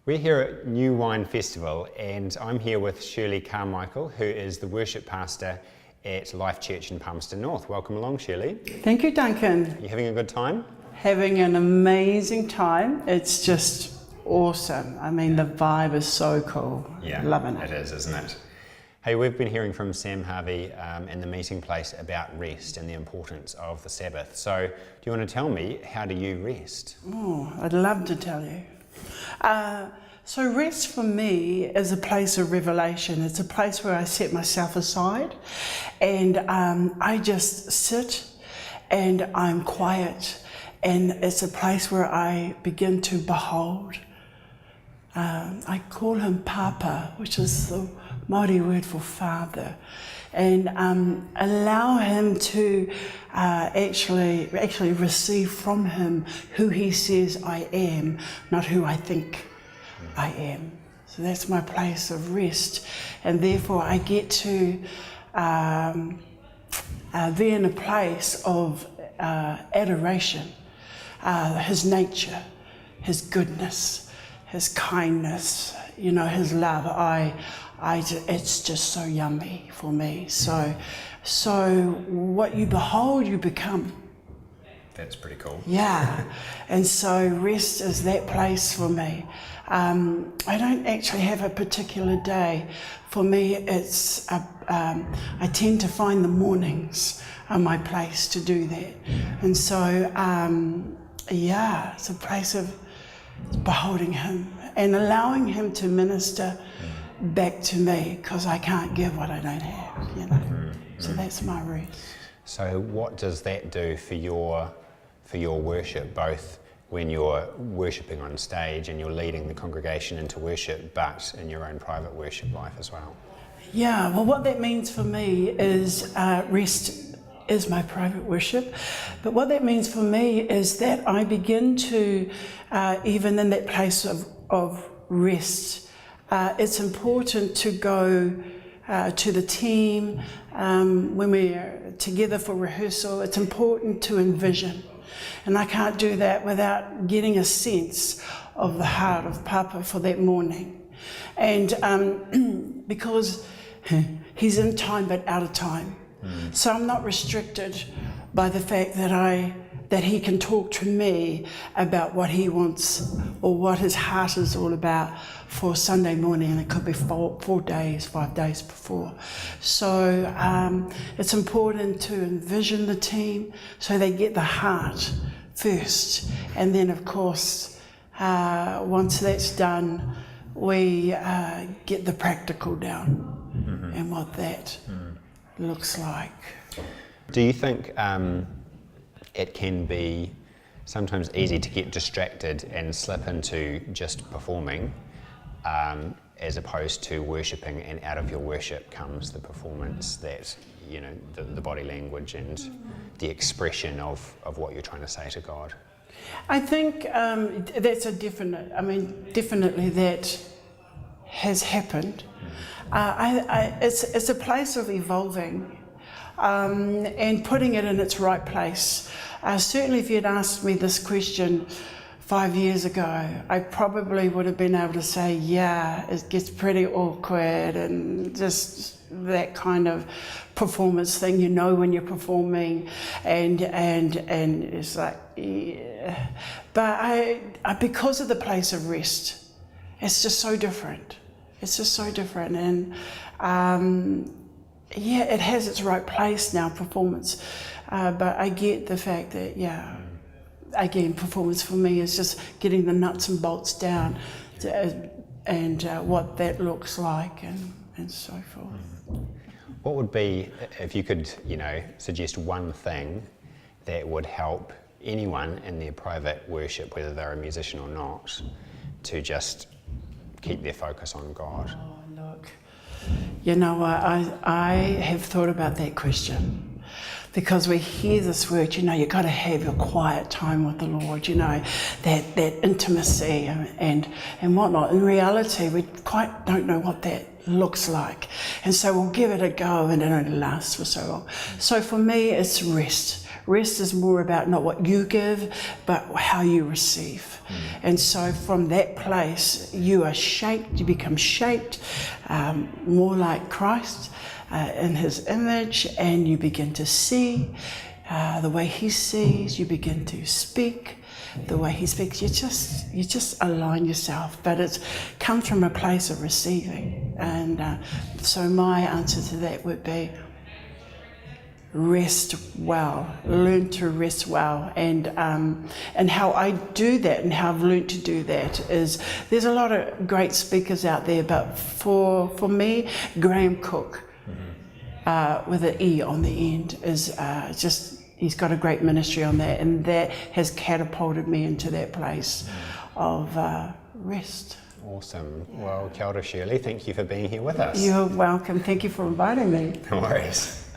We're here at New Wine Festival and I'm here with Shirley Carmichael, who is the worship pastor at Life Church in Palmerston North. Welcome along, Shirley. Thank you, Duncan. You having a good time? Having an amazing time. It's just awesome. I mean, the vibe is so cool. Yeah, loving it. It is, isn't it? Hey, we've been hearing from Sam Harvey in the meeting place about rest and the importance of the Sabbath. So, do you want to tell me, how do you rest? Oh, I'd love to tell you. So rest for me is a place of revelation. It's a place where I set myself aside and I just sit and I'm quiet, and it's a place where I begin to behold. I call him Papa, which is the Māori word for father, and allow him to actually receive from him who he says I am, not who I think I am. So that's my place of rest, and therefore I get to be in a place of adoration, his nature, his goodness, his kindness, you know, his love. It's just so yummy for me. So what you behold, you become. That's pretty cool. Yeah, and so rest is that place for me. I don't actually have a particular day. For me, it's I tend to find the mornings are my place to do that, and so it's a place of beholding him and allowing him to minister back to me, because I can't give what I don't have, you know. So that's my rest. So what does that do for your worship, both when you're worshipping on stage and you're leading the congregation into worship, but in your own private worship life as well? Yeah, well, what that means for me is rest is my private worship, but what that means for me is that I begin to, even in that place of rest, it's important to go to the team when we're together for rehearsal. It's important to envision, and I can't do that without getting a sense of the heart of Papa for that morning, and because he's in time but out of time. So I'm not restricted by the fact that he can talk to me about what he wants or what his heart is all about for Sunday morning, and it could be 5 days before. So it's important to envision the team so they get the heart first, and then of course once that's done, we get the practical down and what that looks like. Do you think it can be sometimes easy to get distracted and slip into just performing, as opposed to worshipping, and out of your worship comes the performance, that, you know, the body language and the expression of what you're trying to say to God? I think that's a definite, definitely that has happened. It's a place of evolving and putting it in its right place. Certainly if you'd asked me this question 5 years ago, I probably would have been able to say, yeah, it gets pretty awkward and just that kind of performance thing, you know, when you're performing, and it's like, yeah. But I because of the place of rest, it's just so different. It's just so different, and it has its right place now, performance. But I get the fact that, again, performance for me is just getting the nuts and bolts down and what that looks like and so forth. What would be, if you could, suggest one thing that would help anyone in their private worship, whether they're a musician or not, to just keep their focus on God? Oh, look, you know, I have thought about that question. Because we hear this word, you've got to have your quiet time with the Lord, that intimacy and whatnot. In reality, we quite don't know what that looks like. And so we'll give it a go, and it only lasts for so long. So for me, it's rest. Rest is more about not what you give, but how you receive. And so from that place, you are shaped, you become shaped more like Christ in his image, and you begin to see the way he sees, you begin to speak the way he speaks. You just align yourself, but it comes from a place of receiving. And so my answer to that would be rest well, learn to rest well. And how I do that and how I've learned to do that is, there's a lot of great speakers out there, but for me, Graham Cook, with an E on the end, is he's got a great ministry on that, and that has catapulted me into that place of rest. Awesome. Well, kia ora, Shirley. Thank you for being here with us. You're welcome. Thank you for inviting me. No worries.